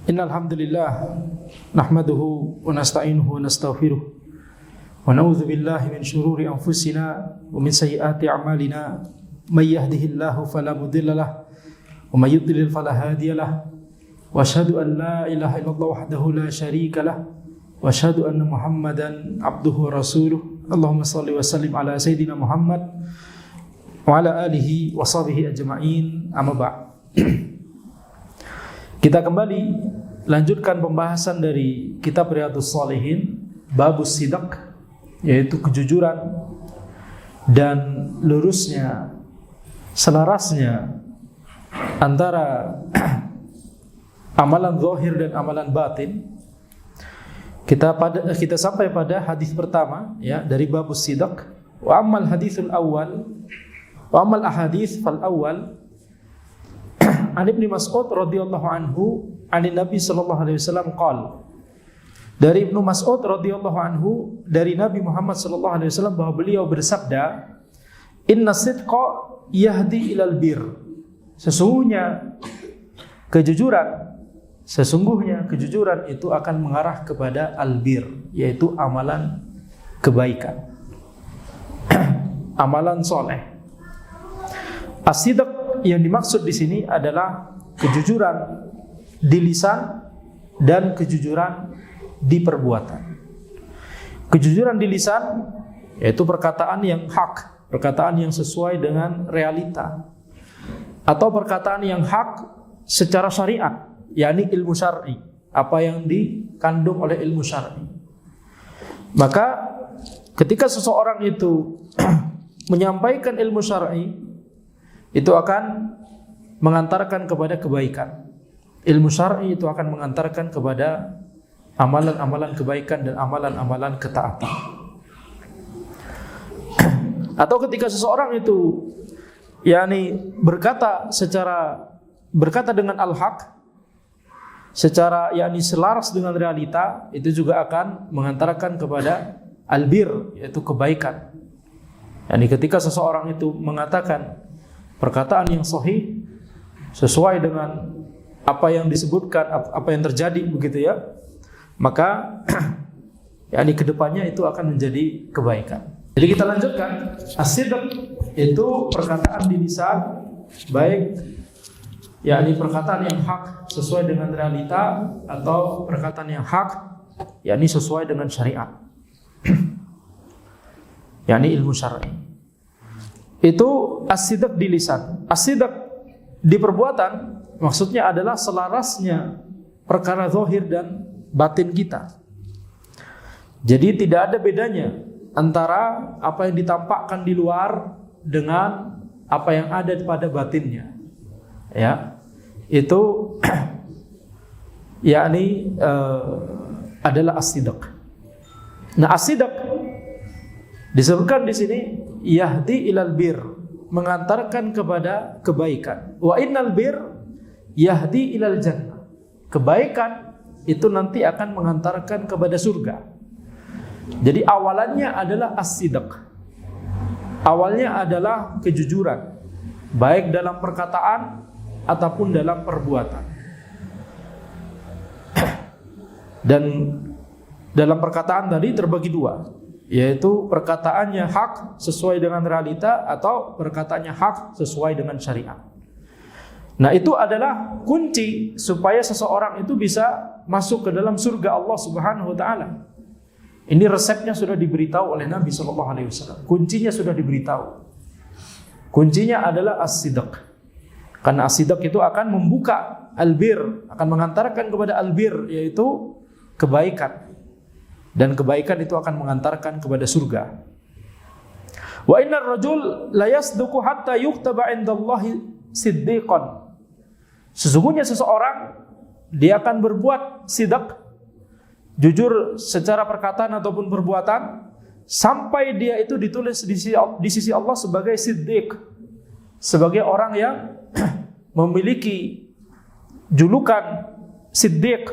Innal hamdalillah nahmaduhu wa nasta'inuhu wa nastaghfiruh wa na'udzu billahi min shururi anfusina wa min sayyiati a'malina may yahdihillahu fala mudilla lahu wa may yudlil fala hadiya lahu wa asyhadu an la ilaha illallah wahdahu la syarika lahu wa asyhadu anna Muhammadan abduhu wa rasuluh. Allahumma shalli wa sallim ala sayyidina Muhammad wa ala alihi wa sahbihi ajma'in. Amma ba'd. Kita kembali lanjutkan pembahasan dari kitab Riyadhus Shalihin, Babus Sidq, yaitu kejujuran dan lurusnya, selarasnya antara amalan zahir dan amalan batin. Kita sampai pada hadis pertama ya dari Babus Sidq. Wa ammal haditsul awal wa ammal ahadits fal awal an Ibnu Mas'ud radhiyallahu anhu anin Nabi sallallahu alaihi wasallam qala. Dari Ibnu Mas'ud radhiyallahu anhu dari Nabi Muhammad sallallahu alaihi wasallam bahwa beliau bersabda, "Inna sidqa yahdi ilal bir." Sesungguhnya kejujuran itu akan mengarah kepada albir, yaitu amalan kebaikan. Amalan soleh. As-sidq yang dimaksud di sini adalah kejujuran di lisan dan kejujuran di perbuatan. Kejujuran di lisan yaitu perkataan yang hak, perkataan yang sesuai dengan realita, atau perkataan yang hak secara syariat, yakni ilmu syar'i, apa yang dikandung oleh ilmu syar'i. Maka ketika seseorang itu menyampaikan ilmu syar'i, itu akan mengantarkan kepada kebaikan. Ilmu syar'i itu akan mengantarkan kepada amalan-amalan kebaikan dan amalan-amalan ketaatan. Atau ketika seseorang itu berkata dengan al-haq, secara selaras dengan realita, itu juga akan mengantarkan kepada albir, yaitu kebaikan. Ketika seseorang itu mengatakan perkataan yang sahih sesuai dengan apa yang disebutkan, apa yang terjadi begitu ya, maka kedepannya itu akan menjadi kebaikan. Jadi kita lanjutkan. As-sidq itu perkataan di lisan, baik perkataan yang hak sesuai dengan realita, atau perkataan yang hak sesuai dengan syariat, ilmu syar'i. Itu as-sidq di lisan. As-sidq di perbuatan maksudnya adalah selarasnya perkara zahir dan batin kita. Jadi tidak ada bedanya antara apa yang ditampakkan di luar dengan apa yang ada pada batinnya. Ya. Itu adalah as-sidq. Nah, as-sidq disebutkan di sini yahdi ilal bir, mengantarkan kepada kebaikan. Wa innal bir yahdi ilal jannah. Kebaikan itu nanti akan mengantarkan kepada surga. Jadi awalannya adalah as-sidq. Awalnya adalah kejujuran, baik dalam perkataan ataupun dalam perbuatan. Dan dalam perkataan tadi terbagi dua, yaitu perkataannya hak sesuai dengan realita, atau perkataannya hak sesuai dengan syariat. Nah, itu adalah kunci supaya seseorang itu bisa masuk ke dalam surga Allah Subhanahu wa taala. Ini resepnya sudah diberitahu oleh Nabi sallallahu alaihi wasallam. Kuncinya sudah diberitahu. Kuncinya adalah as-sidq. Karena as-sidq itu akan membuka albir, akan mengantarkan kepada albir, yaitu kebaikan. Dan kebaikan itu akan mengantarkan kepada surga. Wa innar rajul la yasduqu hatta yuktaba 'indallahi siddiqan. Sesungguhnya seseorang dia akan berbuat sidq, jujur secara perkataan ataupun perbuatan, sampai dia itu ditulis di sisi Allah sebagai siddiq, sebagai orang yang memiliki julukan siddiq.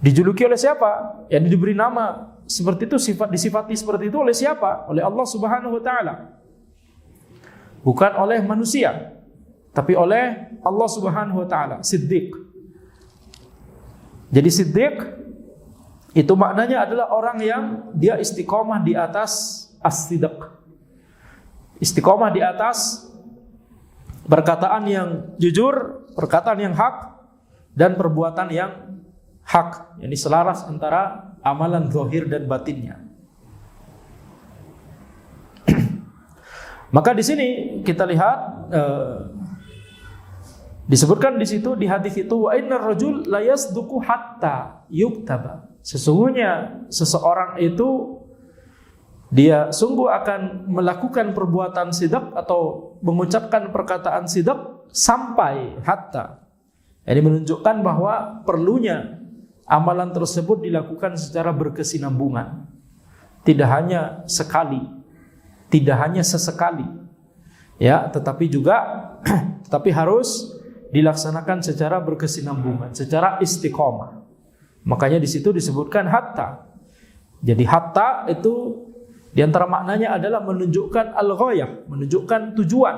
Dijuluki oleh siapa? Yang diberi nama seperti itu, disifati seperti itu oleh siapa? Oleh Allah Subhanahu wa taala. Bukan oleh manusia, tapi oleh Allah Subhanahu wa taala, Siddiq. Jadi siddiq itu maknanya adalah orang yang dia istiqomah di atas as-sidq. Istiqomah di atas perkataan yang jujur, perkataan yang hak, dan perbuatan yang hak. Ini selaras antara amalan zahir dan batinnya. Maka di sini kita lihat disebutkan di situ di hadis itu, wa innar rajul la yasduqu hatta yuktaba. Sesungguhnya seseorang itu dia sungguh akan melakukan perbuatan sidq atau mengucapkan perkataan sidq sampai hatta. Ini menunjukkan bahwa perlunya amalan tersebut dilakukan secara berkesinambungan. Tidak hanya sekali, tidak hanya sesekali. Ya, tetapi harus dilaksanakan secara berkesinambungan, secara istiqomah. Makanya di situ disebutkan hatta. Jadi hatta itu di antara maknanya adalah menunjukkan al-ghayah, menunjukkan tujuan.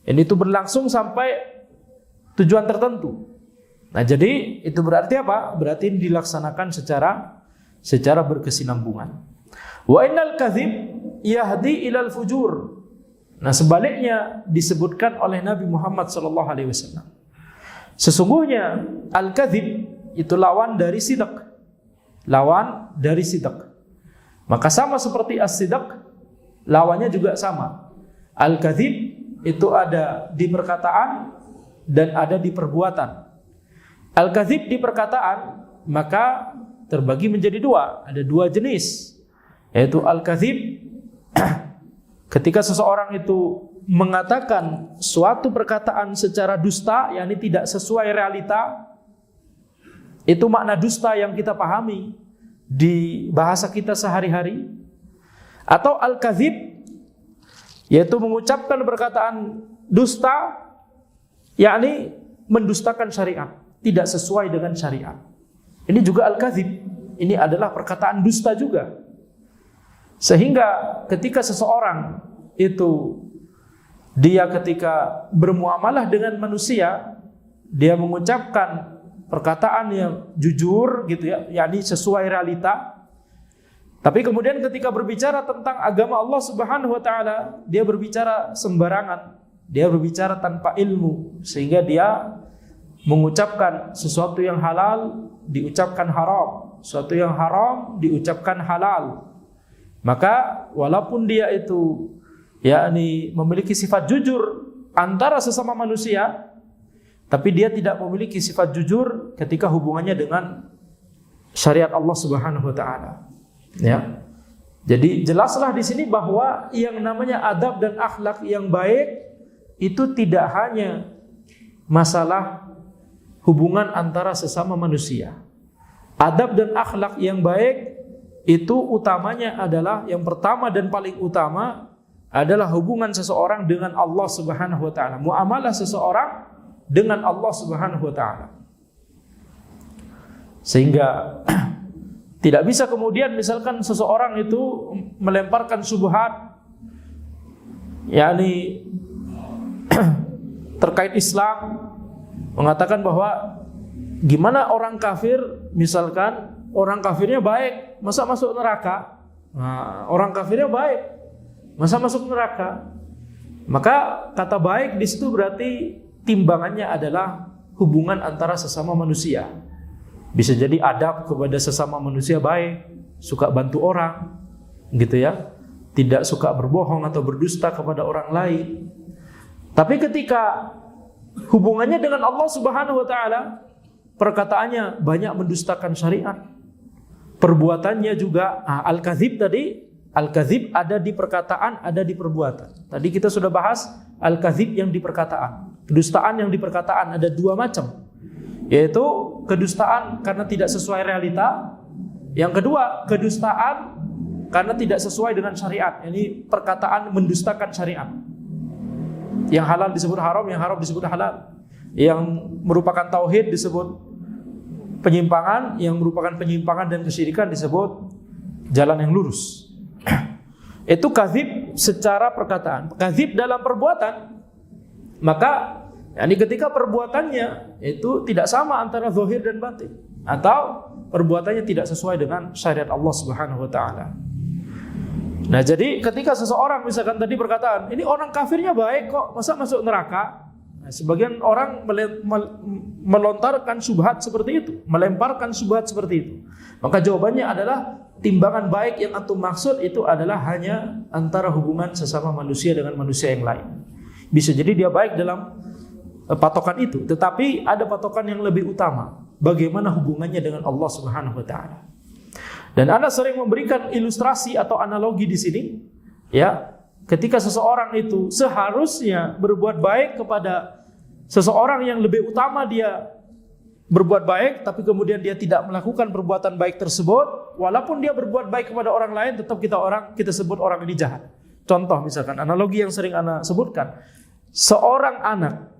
Ini itu berlangsung sampai tujuan tertentu. Nah, jadi itu berarti apa? Berarti dilaksanakan secara berkesinambungan. Wa innal kadzib yahdi ilal fujur. Nah, sebaliknya disebutkan oleh Nabi Muhammad SAW. Sesungguhnya al-kadzib itu lawan dari sidq. Lawan dari sidq. Maka sama seperti as-sidq, lawannya juga sama. Al-kadzib itu ada di perkataan dan ada di perbuatan. Al-kadzib di perkataan maka terbagi menjadi dua. Ada dua jenis, yaitu al-kadzib ketika seseorang itu mengatakan suatu perkataan secara dusta, yakni tidak sesuai realita. Itu makna dusta yang kita pahami di bahasa kita sehari-hari. Atau al-kadzib yaitu mengucapkan perkataan dusta, yakni mendustakan syariat, tidak sesuai dengan syariat. Ini juga al-kadzib. Ini adalah perkataan dusta juga. Sehingga ketika seseorang itu dia ketika bermuamalah dengan manusia, dia mengucapkan perkataan yang jujur gitu ya, yakni sesuai realita. Tapi kemudian ketika berbicara tentang agama Allah Subhanahu wa taala, dia berbicara sembarangan, dia berbicara tanpa ilmu, sehingga dia mengucapkan sesuatu yang halal diucapkan haram, sesuatu yang haram diucapkan halal. Maka walaupun dia itu yakni memiliki sifat jujur antara sesama manusia, tapi dia tidak memiliki sifat jujur ketika hubungannya dengan syariat Allah Subhanahu wa taala. Ya. Jadi jelaslah di sini bahwa yang namanya adab dan akhlak yang baik itu tidak hanya masalah hubungan antara sesama manusia. Adab dan akhlak yang baik itu utamanya adalah, yang pertama dan paling utama adalah hubungan seseorang dengan Allah Subhanahu wa taala, muamalah seseorang dengan Allah Subhanahu wa taala. Sehingga tidak bisa kemudian misalkan seseorang itu melemparkan syubhat yakni terkait Islam, mengatakan bahwa gimana orang kafir, misalkan orang kafirnya baik, masa masuk neraka? Nah, orang kafirnya baik, masa masuk neraka? Maka kata baik di situ berarti timbangannya adalah hubungan antara sesama manusia. Bisa jadi adab kepada sesama manusia baik, suka bantu orang, gitu ya, tidak suka berbohong atau berdusta kepada orang lain. Tapi ketika hubungannya dengan Allah Subhanahu wa taala, perkataannya banyak mendustakan syariat, perbuatannya juga al-kadzib tadi, al-kadzib ada di perkataan, ada di perbuatan. Tadi kita sudah bahas al-kadzib yang di perkataan. Kedustaan yang di perkataan ada dua macam, yaitu kedustaan karena tidak sesuai realita. Yang kedua, kedustaan karena tidak sesuai dengan syariat. Ini perkataan mendustakan syariat. Yang halal disebut haram, yang haram disebut halal. Yang merupakan tauhid disebut penyimpangan, yang merupakan penyimpangan dan kesyirikan disebut jalan yang lurus. Itu kadzib secara perkataan. Kadzib dalam perbuatan, maka Yani ketika perbuatannya itu tidak sama antara zahir dan batin, atau perbuatannya tidak sesuai dengan syariat Allah Subhanahu wa taala. Nah, jadi ketika seseorang misalkan tadi perkataan, ini orang kafirnya baik kok, masa masuk neraka? Nah, sebagian orang melontarkan syubhat seperti itu, melemparkan syubhat seperti itu. Maka jawabannya adalah timbangan baik yang antum maksud itu adalah hanya antara hubungan sesama manusia dengan manusia yang lain. Bisa jadi dia baik dalam patokan itu, tetapi ada patokan yang lebih utama, bagaimana hubungannya dengan Allah Subhanahu wa taala. Dan Anda sering memberikan ilustrasi atau analogi di sini, ya, ketika seseorang itu seharusnya berbuat baik kepada seseorang yang lebih utama dia berbuat baik, tapi kemudian dia tidak melakukan perbuatan baik tersebut, walaupun dia berbuat baik kepada orang lain, tetap kita sebut orang ini jahat. Contoh misalkan analogi yang sering Anda sebutkan, seorang anak,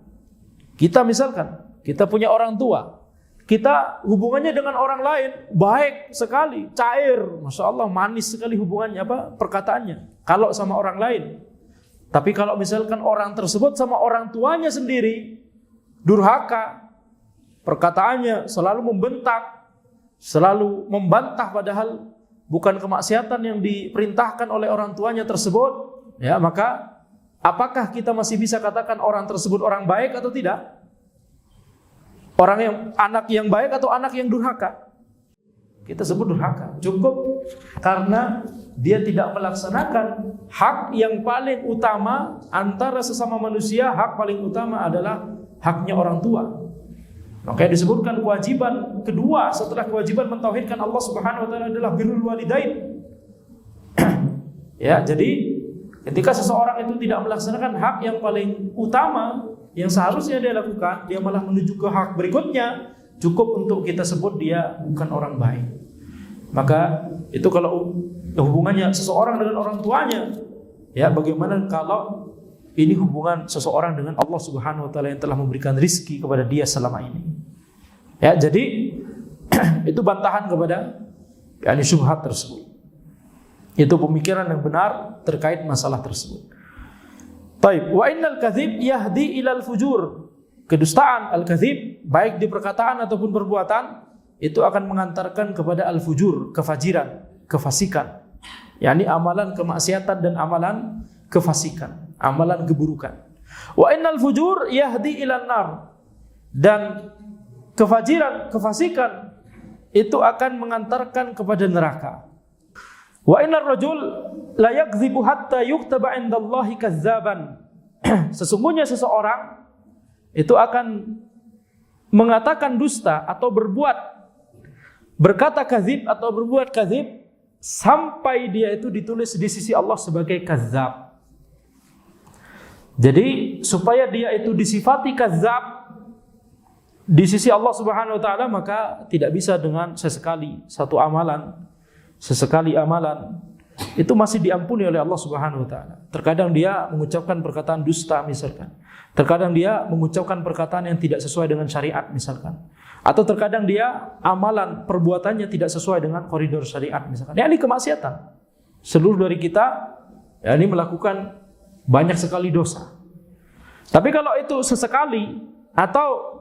kita misalkan, kita punya orang tua, kita hubungannya dengan orang lain baik sekali, cair, masya Allah, manis sekali hubungannya, perkataannya. Kalau sama orang lain, tapi kalau misalkan orang tersebut sama orang tuanya sendiri durhaka, perkataannya selalu membentak, selalu membantah, padahal bukan kemaksiatan yang diperintahkan oleh orang tuanya tersebut, ya, maka apakah kita masih bisa katakan orang tersebut orang baik atau tidak? Anak yang baik atau anak yang durhaka? Kita sebut durhaka. Cukup karena dia tidak melaksanakan hak yang paling utama antara sesama manusia. Hak paling utama adalah haknya orang tua. Makanya disebutkan kewajiban kedua setelah kewajiban mentauhidkan Allah Subhanahu wa taala adalah birrul walidain. Ya, jadi ketika seseorang itu tidak melaksanakan hak yang paling utama yang seharusnya dia lakukan, dia malah menuju ke hak berikutnya, cukup untuk kita sebut dia bukan orang baik. Maka itu kalau hubungannya seseorang dengan orang tuanya, ya, bagaimana kalau ini hubungan seseorang dengan Allah Subhanahu wa taala yang telah memberikan rizki kepada dia selama ini. Ya, jadi itu bantahan kepada syubhat tersebut. Itu pemikiran yang benar terkait masalah tersebut. Baik, wa innal kadzib yahdi ilal fujur. Kedustaan, al-kadzib, baik di perkataan ataupun perbuatan, itu akan mengantarkan kepada al-fujur, kefajiran, kefasikan. yakni amalan kemaksiatan dan amalan kefasikan, amalan keburukan. Wa innal fujur yahdi ilan nar. Dan kefajiran, kefasikan itu akan mengantarkan kepada neraka. Wa innar rajul la yakdzibu hatta yuktaba 'indallahi kazzaban. Sesungguhnya seseorang itu akan mengatakan dusta atau berkata kadzib atau berbuat kadzib sampai dia itu ditulis di sisi Allah sebagai kazzab. Jadi supaya dia itu disifati kazzab di sisi Allah Subhanahu wa taala, maka tidak bisa dengan sesekali amalan itu masih diampuni oleh Allah Subhanahu wa taala. Terkadang dia mengucapkan perkataan dusta misalkan. Terkadang dia mengucapkan perkataan yang tidak sesuai dengan syariat misalkan. Atau terkadang dia amalan perbuatannya tidak sesuai dengan koridor syariat misalkan. Ini kemaksiatan. Seluruh dari kita ini melakukan banyak sekali dosa. Tapi kalau itu sesekali atau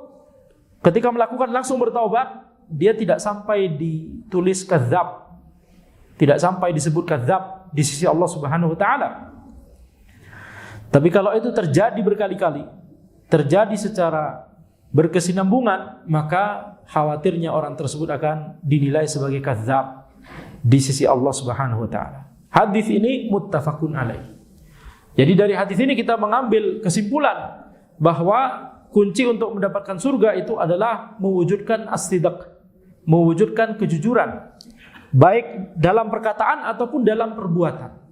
ketika melakukan langsung bertaubat, dia tidak sampai ditulis kadzab. Tidak sampai disebut kadzab di sisi Allah Subhanahu wa taala. Tapi kalau itu terjadi berkali-kali, terjadi secara berkesinambungan, maka khawatirnya orang tersebut akan dinilai sebagai kadzab di sisi Allah Subhanahu wa taala. Hadis ini muttafaqun alaih. Jadi dari hadis ini kita mengambil kesimpulan bahwa kunci untuk mendapatkan surga itu adalah mewujudkan as-sidq, mewujudkan kejujuran, baik dalam perkataan ataupun dalam perbuatan.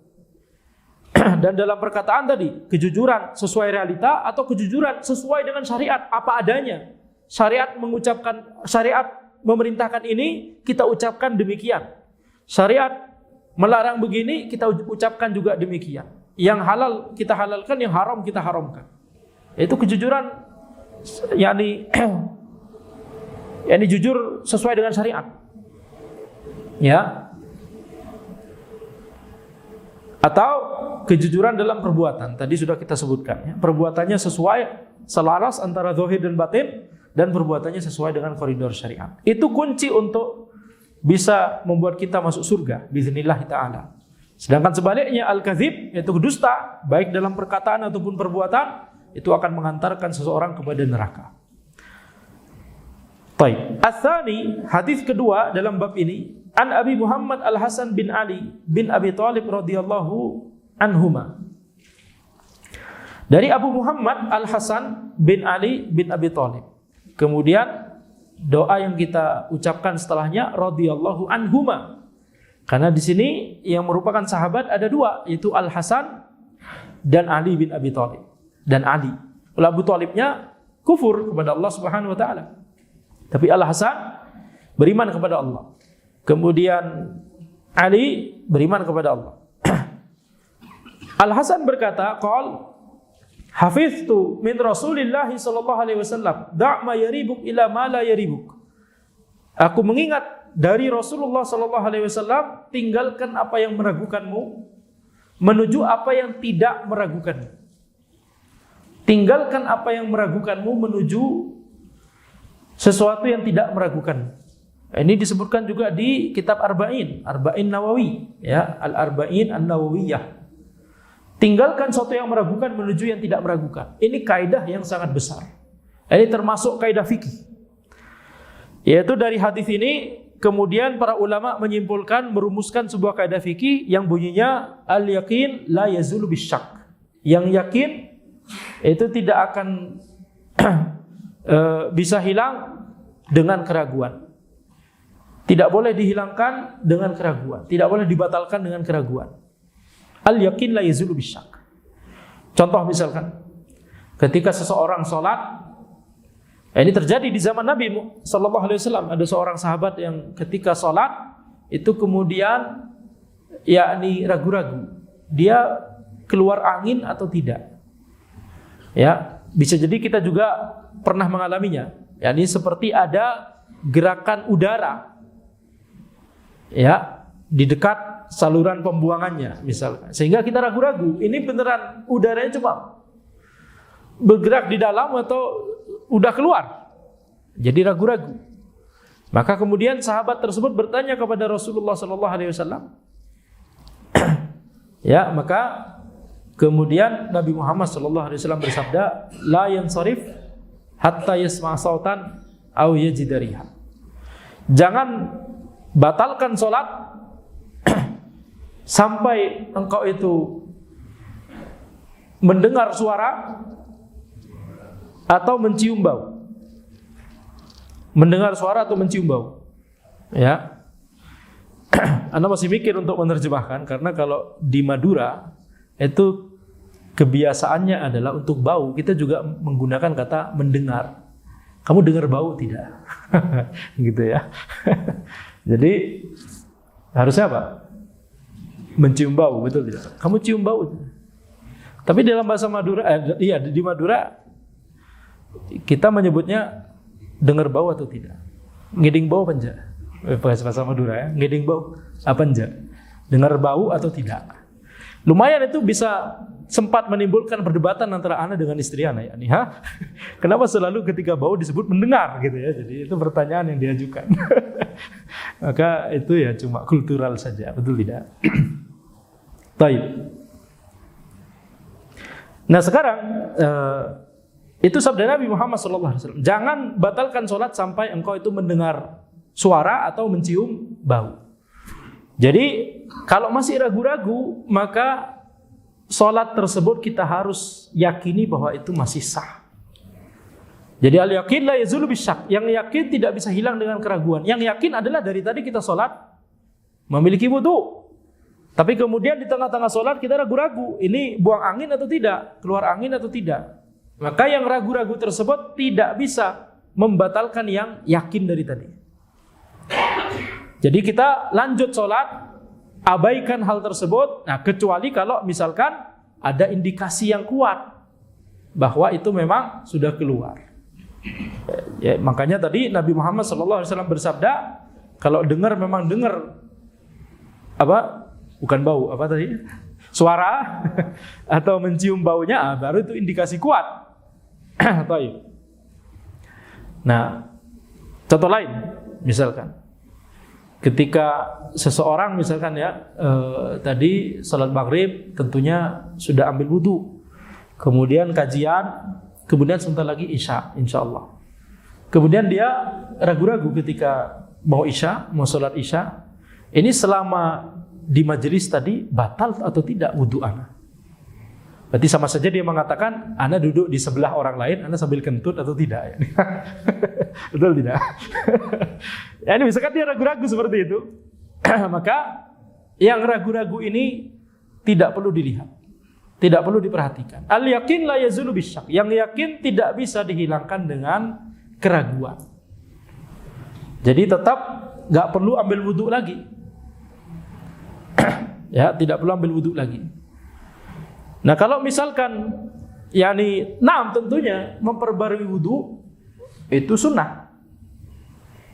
Dan dalam perkataan tadi, kejujuran sesuai realita atau kejujuran sesuai dengan syariat apa adanya. Syariat memerintahkan ini, kita ucapkan demikian. Syariat melarang begini, kita ucapkan juga demikian. Yang halal kita halalkan, yang haram kita haramkan. Itu kejujuran, yakni jujur sesuai dengan syariat. Ya. Atau kejujuran dalam perbuatan. Tadi sudah kita sebutkan ya. Perbuatannya sesuai, selaras antara zahir dan batin, dan perbuatannya sesuai dengan koridor syariat. Itu kunci untuk bisa membuat kita masuk surga biiznillah taala. Sedangkan sebaliknya al-kadzib, yaitu dusta, baik dalam perkataan ataupun perbuatan, itu akan mengantarkan seseorang kepada neraka. Baik. Ats-tsani, hadis kedua dalam bab ini, an Abi Muhammad Al-Hasan bin Ali bin Abi Thalib radhiyallahu anhuma. Dari Abu Muhammad Al-Hasan bin Ali bin Abi Thalib. Kemudian doa yang kita ucapkan setelahnya radhiyallahu anhuma. Karena di sini yang merupakan sahabat ada dua, yaitu Al-Hasan dan Ali bin Abi Thalib. Dan Ali, Abu Thalibnya kufur kepada Allah Subhanahu wa taala. Tapi Al-Hasan beriman kepada Allah. Kemudian Ali beriman kepada Allah. Al-Hasan berkata, qal hafiztu min Rasulillah sallallahu alaihi wasallam, da' ma yaribuk ila ma la yaribuk. Aku mengingat dari Rasulullah sallallahu alaihi wasallam, tinggalkan apa yang meragukanmu menuju apa yang tidak meragukanmu. Tinggalkan apa yang meragukanmu menuju sesuatu yang tidak meragukan. Ini disebutkan juga di kitab Arba'in Nawawi, ya, Al-Arba'in An-Nawawiyah. Tinggalkan sesuatu yang meragukan menuju yang tidak meragukan. Ini kaidah yang sangat besar. Ini termasuk kaidah fikih. Yaitu dari hadis ini kemudian para ulama menyimpulkan, merumuskan sebuah kaidah fikih yang bunyinya al-yaqin la yazulu bisyak. Yang yakin itu tidak akan bisa hilang dengan keraguan. Tidak boleh dihilangkan dengan keraguan. Tidak boleh dibatalkan dengan keraguan. Al-yaqin la yazulu bisyak. Contoh misalkan, ketika seseorang sholat, ini terjadi di zaman Nabi sallallahu alaihi wasallam. Ada seorang sahabat yang ketika sholat itu kemudian yakni ragu-ragu, dia keluar angin atau tidak. Ya, bisa jadi kita juga pernah mengalaminya. Yakni seperti ada gerakan udara, ya, di dekat saluran pembuangannya misalkan, sehingga kita ragu-ragu, ini beneran udaranya cuma bergerak di dalam atau udah keluar. Jadi ragu-ragu. Maka kemudian sahabat tersebut bertanya kepada Rasulullah sallallahu alaihi wasallam. Ya, maka kemudian Nabi Muhammad sallallahu alaihi wasallam bersabda, la yansarif hatta yasma' sautan aw yajid riha. Jangan batalkan salat sampai engkau itu mendengar suara atau mencium bau. Mendengar suara atau mencium bau. Ya. Anda masih mikir untuk menerjemahkan, karena kalau di Madura itu kebiasaannya adalah untuk bau kita juga menggunakan kata mendengar. Kamu dengar bau tidak? Gitu ya. Jadi harusnya apa? Mencium bau, betul tidak? Kamu cium bau. Tapi dalam bahasa Madura, di Madura kita menyebutnya dengar bau atau tidak. Ngiding bau apa enggak? Bahasa Madura ya. Ngiding bau apa enggak? Dengar bau atau tidak? Lumayan itu bisa sempat menimbulkan perdebatan antara Anda dengan istri Anda, ya. Kenapa selalu ketika bau disebut mendengar gitu ya? Jadi itu pertanyaan yang diajukan. Maka itu ya cuma kultural saja, betul tidak? Baik. Nah sekarang itu sabda Nabi Muhammad SAW. Jangan batalkan sholat sampai engkau itu mendengar suara atau mencium bau. Jadi kalau masih ragu-ragu, maka sholat tersebut kita harus yakini bahwa itu masih sah. Jadi al-yakin la yazulu bisyak. Yang yakin tidak bisa hilang dengan keraguan. Yang yakin adalah dari tadi kita sholat memiliki wudu. Tapi kemudian di tengah-tengah sholat kita ragu-ragu, ini buang angin atau tidak, keluar angin atau tidak. Maka yang ragu-ragu tersebut tidak bisa membatalkan yang yakin dari tadi. Jadi kita lanjut sholat, abaikan hal tersebut. Nah, kecuali kalau misalkan ada indikasi yang kuat bahwa itu memang sudah keluar. Ya, makanya tadi Nabi Muhammad SAW bersabda, kalau dengar memang dengar apa? Bukan bau, apa tadi? suara atau mencium baunya, baru itu indikasi kuat. Nah, contoh lain, misalkan ketika seseorang misalkan tadi salat maghrib tentunya sudah ambil wudu, kemudian kajian, kemudian sebentar lagi isya, insyaallah. Kemudian dia ragu-ragu ketika mau salat isya, ini selama di majelis tadi batal atau tidak wudu ana. Berarti sama saja dia mengatakan ana duduk di sebelah orang lain, ana sambil kentut atau tidak. Betul tidak? Ya, ini misalkan dia ragu-ragu seperti itu, maka yang ragu-ragu ini tidak perlu dilihat, tidak perlu diperhatikan. Al yakin la yazulu bisyak. Yang yakin tidak bisa dihilangkan dengan keraguan. Jadi tetap nggak perlu ambil wudhu lagi. Ya, tidak perlu ambil wudhu lagi. Nah, kalau misalkan tentunya memperbarui wudhu itu sunnah.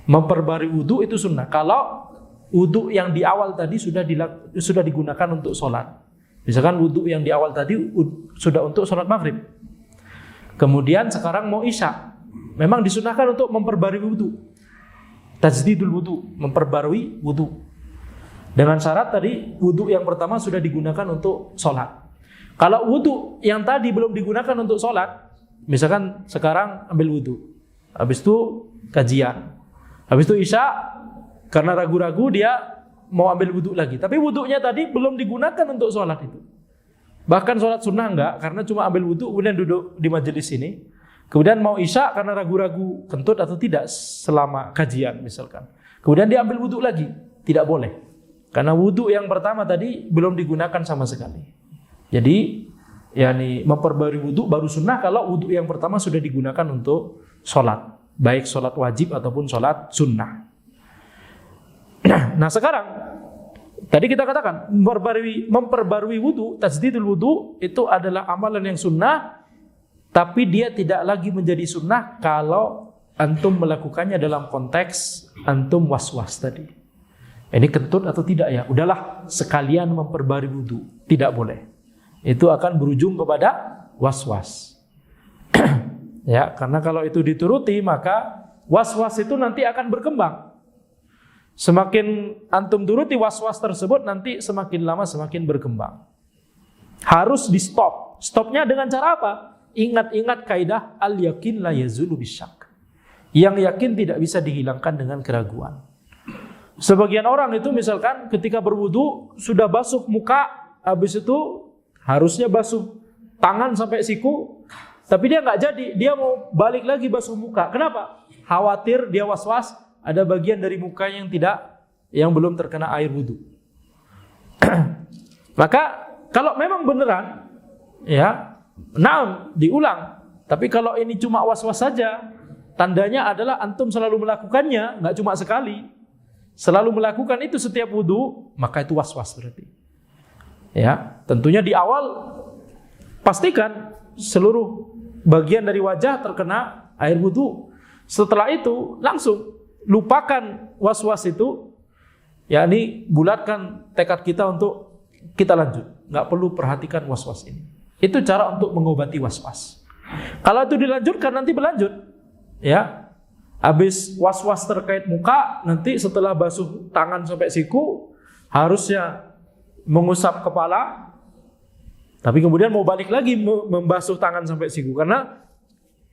Memperbarui wudhu itu sunnah. Kalau wudhu yang di awal tadi sudah digunakan untuk sholat. Misalkan wudhu yang di awal tadi sudah untuk sholat maghrib. Kemudian sekarang mau isya. Memang disunahkan untuk memperbarui wudhu. Tajdidul wudhu, memperbarui wudhu. Dengan syarat tadi wudhu yang pertama sudah digunakan untuk sholat. Kalau wudhu yang tadi belum digunakan untuk sholat, misalkan sekarang ambil wudhu, habis itu kajian, habis itu isya, karena ragu-ragu dia mau ambil wudhu lagi. Tapi wudhunya tadi belum digunakan untuk sholat itu. Bahkan sholat sunnah enggak, karena cuma ambil wudhu kemudian duduk di majelis ini. Kemudian mau isya karena ragu-ragu kentut atau tidak selama kajian misalkan. Kemudian dia ambil wudhu lagi, tidak boleh. Karena wudhu yang pertama tadi belum digunakan sama sekali. Jadi, memperbarui wudhu baru sunnah kalau wudhu yang pertama sudah digunakan untuk sholat, baik sholat wajib ataupun sholat sunnah. Nah, sekarang tadi kita katakan memperbarui wudhu, tajdidul wudhu itu adalah amalan yang sunnah, tapi dia tidak lagi menjadi sunnah kalau antum melakukannya dalam konteks antum was-was tadi. Ini kentut atau tidak ya? Udahlah sekalian memperbarui wudhu, tidak boleh. Itu akan berujung kepada was-was. Ya, karena kalau itu dituruti maka was-was itu nanti akan berkembang. Semakin antum turuti was-was tersebut nanti semakin lama semakin berkembang. Harus di stop. Stopnya dengan cara apa? Ingat-ingat kaidah al-yakin la yazulu bisyak. Yang yakin tidak bisa dihilangkan dengan keraguan. Sebagian orang itu misalkan ketika berwudu sudah basuh muka, habis itu harusnya basuh tangan sampai siku, tapi dia nggak jadi, dia mau balik lagi basuh muka. Kenapa? Khawatir dia was-was ada bagian dari muka yang belum terkena air wudu. Maka kalau memang beneran, diulang. Tapi kalau ini cuma was-was saja, tandanya adalah antum selalu melakukannya, nggak cuma sekali. Selalu melakukan itu setiap wudu, maka itu was-was berarti. Ya, tentunya di awal pastikan seluruh bagian dari wajah terkena air wudu. Setelah itu langsung lupakan was-was itu. Bulatkan tekad kita untuk kita lanjut. Nggak perlu perhatikan was-was ini. Itu cara untuk mengobati was-was. Kalau itu dilanjutkan nanti berlanjut. Ya. Habis was-was terkait muka, nanti setelah basuh tangan sampai siku harusnya mengusap kepala, tapi kemudian mau balik lagi membasuh tangan sampai siku karena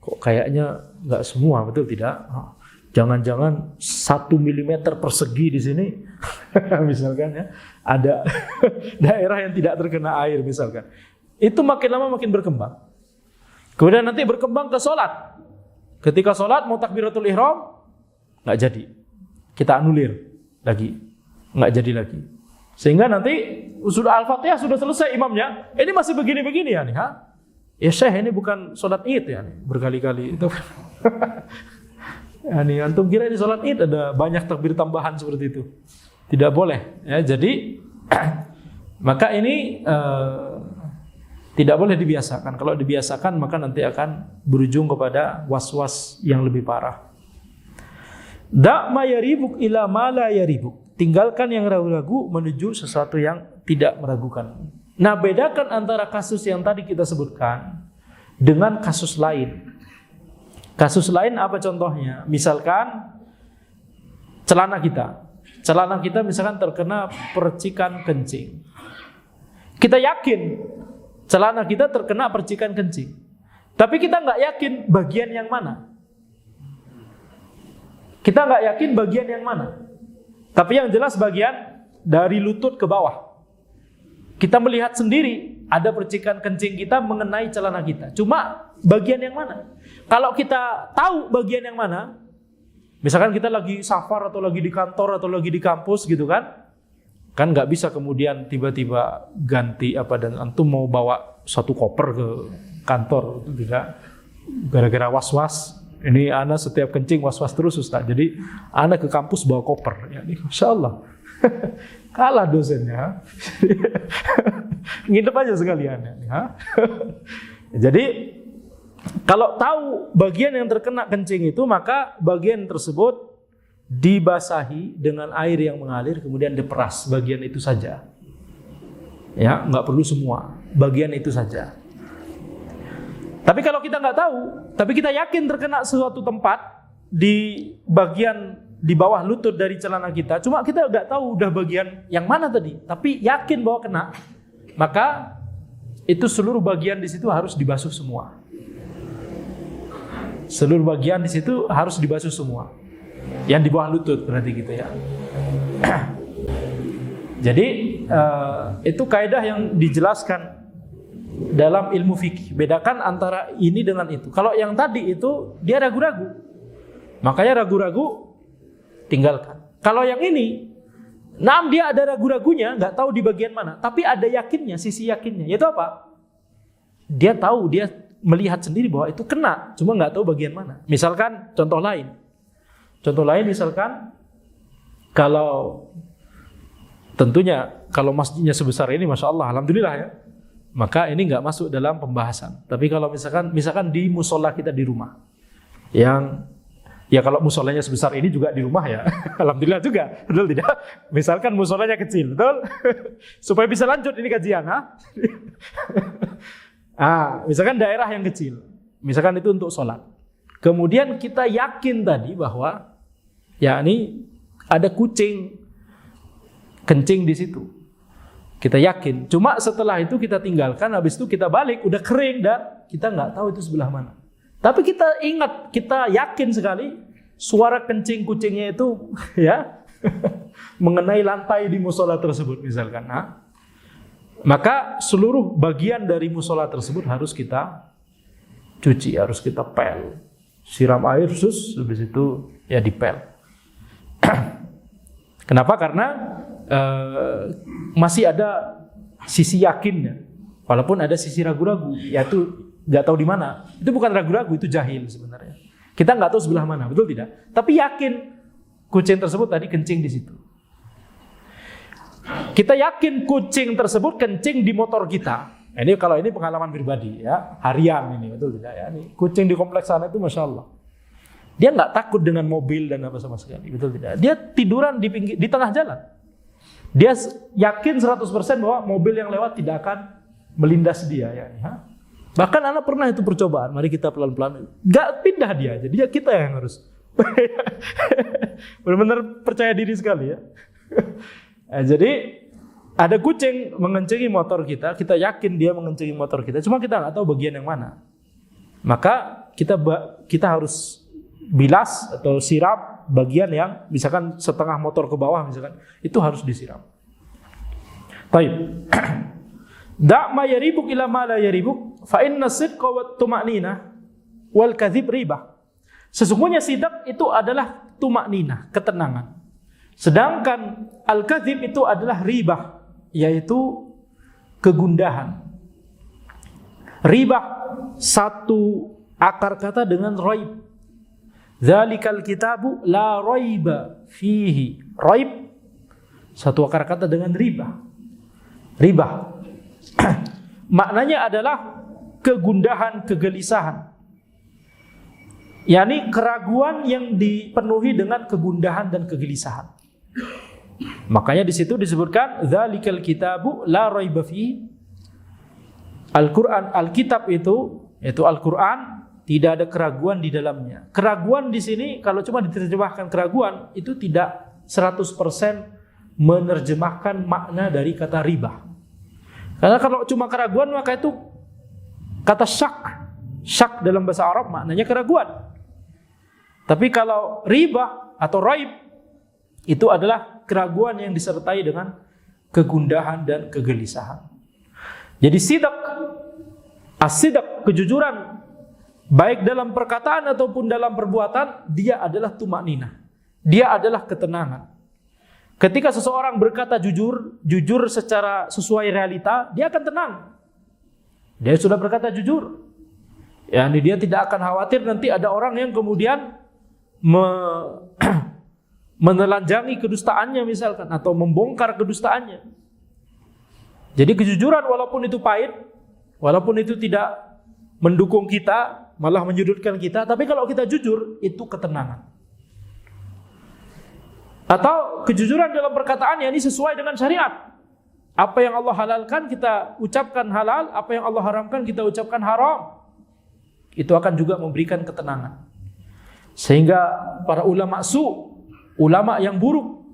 kok kayaknya nggak semua, betul tidak? Jangan-jangan 1 mm persegi di sini, misalkan ya, ada daerah yang tidak terkena air misalkan. Itu makin lama makin berkembang. Kemudian nanti berkembang ke sholat. Ketika sholat mau takbiratul ihram, nggak jadi, kita anulir lagi, nggak jadi lagi. Sehingga nanti sudah Al-Fatihah sudah selesai imamnya, ini masih begini-begini ya nih, ya Syekh ini bukan sholat id ya nih, berkali-kali itu. Ya nih, antum kira ini sholat id ada banyak takbir tambahan seperti itu? Tidak boleh. Ya, jadi maka ini tidak boleh dibiasakan. Kalau dibiasakan maka nanti akan berujung kepada was-was yang lebih parah. Da' ma yaribuk ila ma la yaribuk. Tinggalkan yang ragu-ragu menuju sesuatu yang tidak meragukan. Nah, bedakan antara kasus yang tadi kita sebutkan dengan kasus lain. Kasus lain apa contohnya? Misalkan celana kita misalkan terkena percikan kencing. Kita yakin celana kita terkena percikan kencing, tapi kita nggak yakin bagian yang mana. Kita nggak yakin bagian yang mana. Tapi yang jelas bagian dari lutut ke bawah. Kita melihat sendiri ada percikan kencing kita mengenai celana kita. Cuma bagian yang mana? Kalau kita tahu bagian yang mana, misalkan kita lagi safar atau lagi di kantor atau lagi di kampus gitu kan nggak bisa kemudian tiba-tiba ganti dan antum mau bawa satu koper ke kantor, tidak. Gara-gara was-was. Ini ana setiap kencing was-was terus Ustaz. Jadi ana ke kampus bawa koper. Ya, Masya Allah. Kalah dosennya. Nginep aja sekalian. Ya. Jadi kalau tahu bagian yang terkena kencing itu, maka bagian tersebut dibasahi dengan air yang mengalir, kemudian diperas bagian itu saja. Ya, nggak perlu semua. Bagian itu saja. Tapi kalau kita nggak tahu, tapi kita yakin terkena suatu tempat di bagian di bawah lutut dari celana kita, cuma kita nggak tahu udah bagian yang mana tadi, tapi yakin bahwa kena, maka itu seluruh bagian di situ harus dibasuh semua. Seluruh bagian di situ harus dibasuh semua. Yang di bawah lutut berarti gitu ya. Jadi itu kaidah yang dijelaskan dalam ilmu fikih. Bedakan antara ini dengan itu. Kalau yang tadi itu dia ragu-ragu, makanya ragu-ragu tinggalkan. Kalau yang ini, dia ada ragu-ragunya, nggak tahu di bagian mana, tapi ada yakinnya, sisi yakinnya. Yaitu apa? Dia tahu, dia melihat sendiri bahwa itu kena, cuma nggak tahu bagian mana. Misalkan contoh lain misalkan kalau tentunya kalau masjidnya sebesar ini, masya Allah, alhamdulillah ya. Maka ini nggak masuk dalam pembahasan. Tapi kalau misalkan di musola kita di rumah, yang ya kalau musolanya sebesar ini juga di rumah ya, alhamdulillah juga, betul tidak? Misalkan musolanya kecil, betul? Supaya bisa lanjut ini kajian, misalkan daerah yang kecil, misalkan itu untuk sholat. Kemudian kita yakin tadi bahwa ya ini ada kucing kencing di situ. Kita yakin. Cuma setelah itu kita tinggalkan, habis itu kita balik, udah kering dan kita nggak tahu itu sebelah mana. Tapi kita ingat, kita yakin sekali suara kencing kucingnya itu ya mengenai lantai di musola tersebut misalkan. Maka seluruh bagian dari musola tersebut harus kita cuci, harus kita pel. Siram air habis itu ya dipel. Kenapa? Karena masih ada sisi yakinnya, walaupun ada sisi ragu-ragu, yaitu nggak tahu di mana. Itu bukan ragu-ragu, itu jahil sebenarnya. Kita nggak tahu sebelah mana, betul tidak? Tapi yakin kucing tersebut tadi kencing di situ. Kita yakin kucing tersebut kencing di motor kita. Ini kalau ini pengalaman pribadi ya, harian ini, betul tidak ya? Ini kucing di kompleks sana itu masya Allah. Dia nggak takut dengan mobil dan apa sama sekali, betul tidak? Dia tiduran di tengah jalan. Dia yakin 100% bahwa mobil yang lewat tidak akan melindas dia. Ya. Bahkan anak pernah itu percobaan, mari kita pelan-pelan. Gak pindah dia, jadi ya kita yang harus. Benar-benar percaya diri sekali ya. Jadi ada kucing mengencingi motor kita, kita yakin dia mengencingi motor kita, cuma kita nggak tahu bagian yang mana. Maka kita harus bilas atau siram bagian yang misalkan setengah motor ke bawah misalkan, itu harus disiram. Baik. Da' ma yaribuk ila ma la yaribuk fa inna sidqa wa tuma'nina wal kadzib ribah. Sesungguhnya sidq itu adalah tuma'nina, ketenangan. Sedangkan al-kadzib itu adalah ribah, yaitu kegundahan. Ribah satu akar kata dengan raib. Dzalikal kitabu la raiba fihi. Raib satu akar kata dengan riba. Riba maknanya adalah kegundahan, kegelisahan. yakni keraguan yang dipenuhi dengan kegundahan dan kegelisahan. Makanya di situ disebutkan dzalikal kitabu la raiba fihi Al-Quran, Alkitab itu, yaitu Al-Quran, tidak ada keraguan di dalamnya. Keraguan di sini, kalau cuma diterjemahkan keraguan, itu tidak 100% menerjemahkan makna dari kata riba. Karena kalau cuma keraguan, maka itu kata syak. Syak dalam bahasa Arab maknanya keraguan. Tapi kalau riba atau raib, itu adalah keraguan yang disertai dengan kegundahan dan kegelisahan. Jadi sidak, as-sidak, kejujuran, baik dalam perkataan ataupun dalam perbuatan, dia adalah tumakninah. Dia adalah ketenangan. Ketika seseorang berkata jujur, jujur secara sesuai realita, dia akan tenang. Dia sudah berkata jujur. Dia tidak akan khawatir nanti ada orang yang kemudian menelanjangi kedustaannya misalkan, atau membongkar kedustaannya. Jadi kejujuran walaupun itu pahit, walaupun itu tidak mendukung kita, malah menyudutkan kita, tapi kalau kita jujur, itu ketenangan. Atau kejujuran dalam perkataan, yakni sesuai dengan syariat. Apa yang Allah halalkan kita ucapkan halal, apa yang Allah haramkan kita ucapkan haram. Itu akan juga memberikan ketenangan. Sehingga para ulama ulama yang buruk,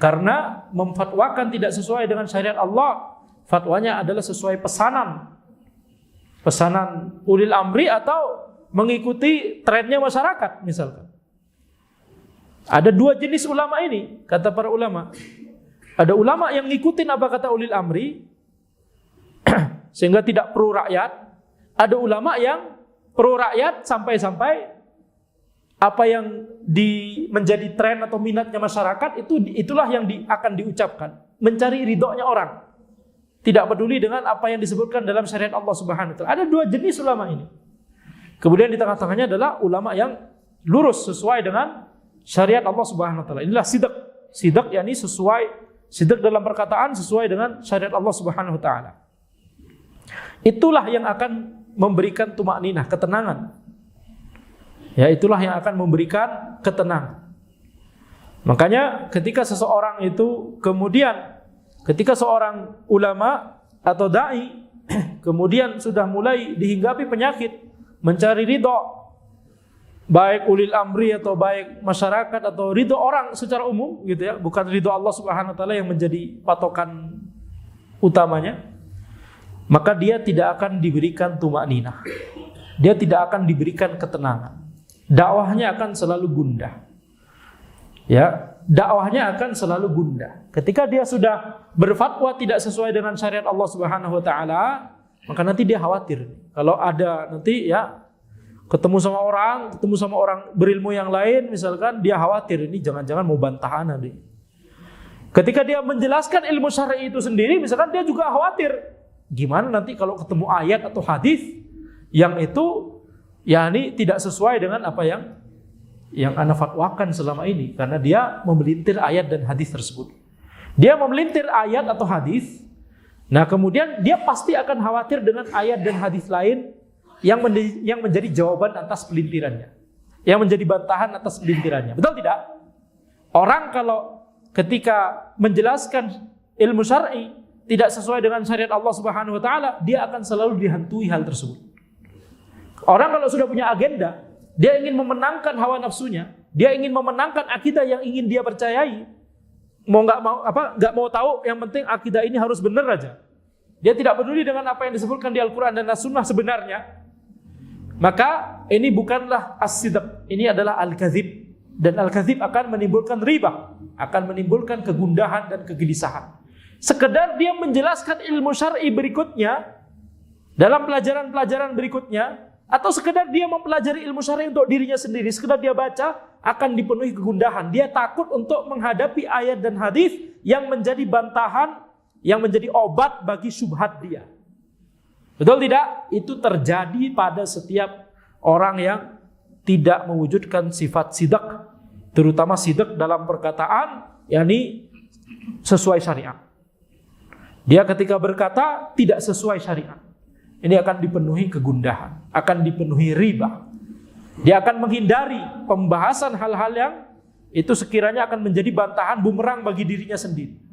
karena memfatwakan tidak sesuai dengan syariat Allah, fatwanya adalah sesuai pesanan ulil amri atau mengikuti trennya masyarakat misalkan. Ada dua jenis ulama ini, kata para ulama. Ada ulama yang ngikutin apa kata ulil amri sehingga tidak pro rakyat. Ada ulama yang pro rakyat sampai-sampai apa yang menjadi tren atau minatnya masyarakat itulah yang akan diucapkan, mencari ridhonya orang. Tidak peduli dengan apa yang disebutkan dalam syariat Allah Subhanahu wa taala. Ada dua jenis ulama ini. Kemudian di tengah-tengahnya adalah ulama yang lurus sesuai dengan syariat Allah Subhanahu wa taala. Inilah sidak. Sidak yakni sidak dalam perkataan sesuai dengan syariat Allah Subhanahu wa taala. Itulah yang akan memberikan tumakninah, ketenangan. Ya, itulah yang akan memberikan ketenangan. Makanya ketika seseorang itu ketika seorang ulama atau dai kemudian sudah mulai dihinggapi penyakit mencari ridho, baik ulil amri atau baik masyarakat atau ridho orang secara umum gitu ya, bukan ridho Allah Subhanahu wa taala yang menjadi patokan utamanya, maka dia tidak akan diberikan tumakninah. Dia tidak akan diberikan ketenangan. Dakwahnya akan selalu gundah. Ya, dakwahnya akan selalu gundah. Ketika dia sudah berfatwa tidak sesuai dengan syariat Allah Subhanahu wa taala, maka nanti dia khawatir. Kalau ada nanti ya ketemu sama orang berilmu yang lain misalkan, dia khawatir ini jangan-jangan mau bantah ana nih. Ketika dia menjelaskan ilmu syar'i itu sendiri, misalkan dia juga khawatir, gimana nanti kalau ketemu ayat atau hadis yang itu yakni tidak sesuai dengan apa yang ana fatwakan selama ini, karena dia memelintir ayat dan hadis tersebut. Dia memelintir ayat atau hadis. Nah, kemudian dia pasti akan khawatir dengan ayat dan hadis lain yang menjadi jawaban atas pelintirannya, yang menjadi bantahan atas pelintirannya. Betul tidak? Orang kalau ketika menjelaskan ilmu syar'i tidak sesuai dengan syariat Allah Subhanahu wa taala, dia akan selalu dihantui hal tersebut. Orang kalau sudah punya agenda, dia ingin memenangkan hawa nafsunya, dia ingin memenangkan akidah yang ingin dia percayai. Nggak mau tahu, yang penting akidah ini harus benar aja. Dia tidak peduli dengan apa yang disebutkan di Al-Quran dan As-Sunnah sebenarnya. Maka ini bukanlah as-sidq, ini adalah al-kadzib. Dan al-kadzib akan menimbulkan riba, akan menimbulkan kegundahan dan kegelisahan. Sekedar dia menjelaskan ilmu syar'i berikutnya dalam pelajaran-pelajaran berikutnya, atau sekedar dia mempelajari ilmu syar'i untuk dirinya sendiri, sekedar dia baca, akan dipenuhi kegundahan. Dia takut untuk menghadapi ayat dan hadis yang menjadi bantahan, yang menjadi obat bagi syubhat dia. Betul tidak? Itu terjadi pada setiap orang yang tidak mewujudkan sifat sidak, terutama sidak dalam perkataan, yakni sesuai syariat. Dia ketika berkata tidak sesuai syariat, ini akan dipenuhi kegundahan, akan dipenuhi riba. Dia akan menghindari pembahasan hal-hal yang itu sekiranya akan menjadi bantahan bumerang bagi dirinya sendiri.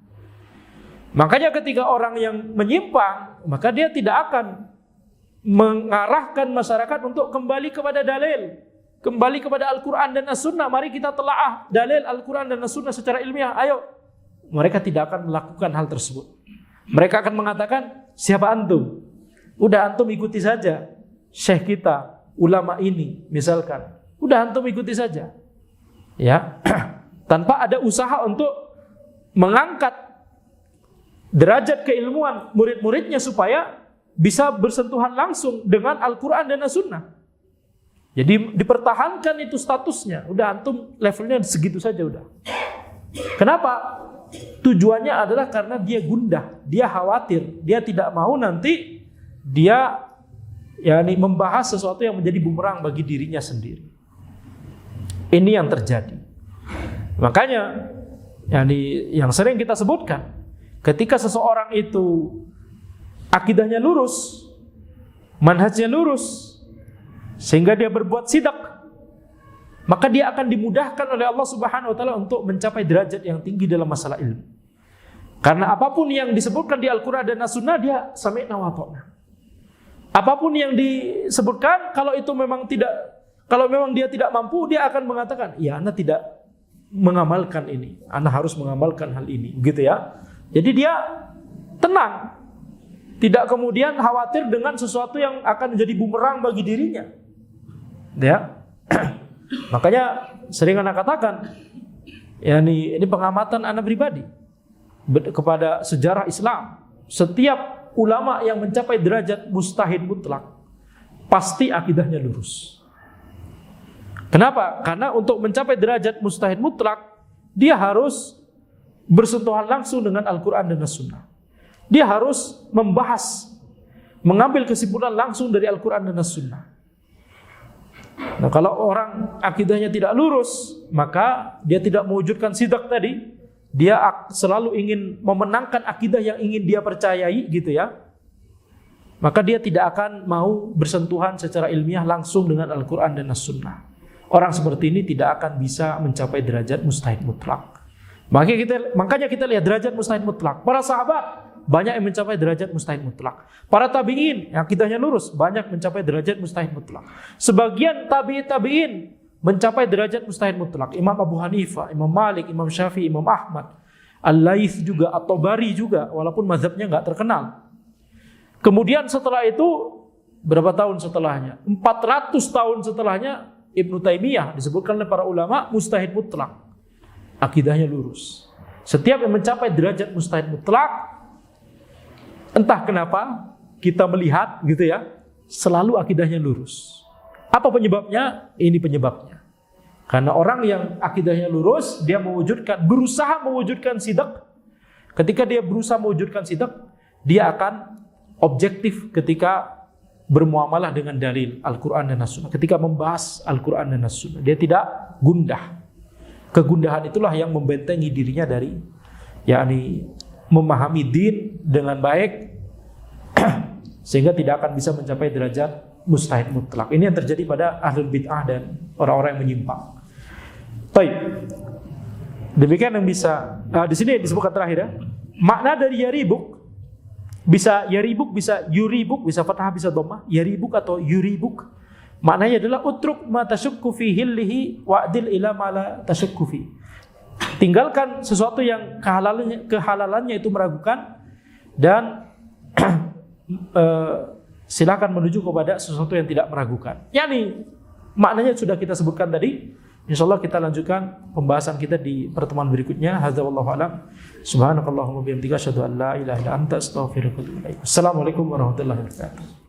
Makanya ketika orang yang menyimpang, maka dia tidak akan mengarahkan masyarakat untuk kembali kepada dalil, kembali kepada Al-Quran dan As-Sunnah. Mari kita telaah dalil Al-Quran dan As-Sunnah secara ilmiah. Ayo. Mereka tidak akan melakukan hal tersebut. Mereka akan mengatakan, siapa antum? Udah antum ikuti saja syekh kita, ulama ini misalkan. Udah antum ikuti saja. Ya. Tanpa ada usaha untuk mengangkat derajat keilmuan murid-muridnya supaya bisa bersentuhan langsung dengan Al-Quran dan As-Sunnah. Jadi dipertahankan itu statusnya. Udah antum levelnya segitu saja udah. Kenapa? Tujuannya adalah karena dia gundah, dia khawatir, dia tidak mau nanti dia membahas sesuatu yang menjadi bumerang bagi dirinya sendiri. Ini yang terjadi. Makanya yang sering kita sebutkan, ketika seseorang itu akidahnya lurus, manhajnya lurus, sehingga dia berbuat sidak, maka dia akan dimudahkan oleh Allah Subhanahu wa taala untuk mencapai derajat yang tinggi dalam masalah ilmu. Karena apapun yang disebutkan di Al-Quran dan As-Sunnah, dia sami'na wa ata'na. Apapun yang disebutkan, kalau memang dia tidak mampu, dia akan mengatakan, ya ana tidak mengamalkan ini, ana harus mengamalkan hal ini, gitu ya. Jadi dia tenang, tidak kemudian khawatir dengan sesuatu yang akan menjadi bumerang bagi dirinya. Ya. Makanya sering anak katakan, ini pengamatan anak pribadi kepada sejarah Islam. Setiap ulama yang mencapai derajat mustahid mutlak pasti akidahnya lurus. Kenapa? Karena untuk mencapai derajat mustahid mutlak, dia harus bersentuhan langsung dengan Al-Quran dan As-Sunnah. Dia harus membahas, mengambil kesimpulan langsung dari Al-Quran dan As-Sunnah. Nah, kalau orang akidahnya tidak lurus, maka dia tidak mewujudkan sidak tadi. Dia selalu ingin memenangkan akidah yang ingin dia percayai, gitu ya. Maka dia tidak akan mau bersentuhan secara ilmiah langsung dengan Al-Quran dan As-Sunnah. Orang seperti ini tidak akan bisa mencapai derajat mustahid mutlak. Makanya kita lihat derajat mustahid mutlak. Para sahabat banyak yang mencapai derajat mustahid mutlak. Para tabi'in yang akidahnya lurus banyak mencapai derajat mustahid mutlak. Sebagian tabi'in mencapai derajat mustahid mutlak. Imam Abu Hanifah, Imam Malik, Imam Syafi'i, Imam Ahmad, Al-Laits juga, At-Tabari juga, walaupun mazhabnya nggak terkenal. Kemudian setelah itu, berapa tahun setelahnya? 400 tahun setelahnya, Ibnu Taimiyah disebutkan oleh para ulama mustahid mutlak. Akidahnya lurus. Setiap yang mencapai derajat mustahid mutlak, entah kenapa kita melihat gitu ya, selalu akidahnya lurus. Apa penyebabnya? Ini penyebabnya. Karena orang yang akidahnya lurus, dia berusaha mewujudkan sidak. Ketika dia berusaha mewujudkan sidak, dia akan objektif ketika bermuamalah dengan dalil Al-Quran dan As-Sunnah. Ketika membahas Al-Quran dan As-Sunnah, dia tidak gundah. Kegundahan itulah yang membentengi dirinya dari memahami din dengan baik sehingga tidak akan bisa mencapai derajat mustahid mutlak. Ini yang terjadi pada ahlul bid'ah dan orang-orang yang menyimpang. Baik. Demikian yang bisa di sini disebutkan terakhir ya. Makna dari yaribuk bisa yaribuk, bisa yuribuk, bisa fathah, bisa dhammah. Yaribuk atau yuribuk maknanya adalah utruk ma tasyukku fi hillihi wa'dil ila ma la tasyukku fi. Tinggalkan sesuatu yang kehalalannya itu meragukan dan silakan menuju kepada sesuatu yang tidak meragukan. Maknanya sudah kita sebutkan tadi. Insyaallah kita lanjutkan pembahasan kita di pertemuan berikutnya. Hadza wallahu a'lam. Subhanakallahumma bihamdika asyhadu an la ilaha illa anta astaghfiruka wa atubu ilaik. Assalamualaikum warahmatullahi wabarakatuh.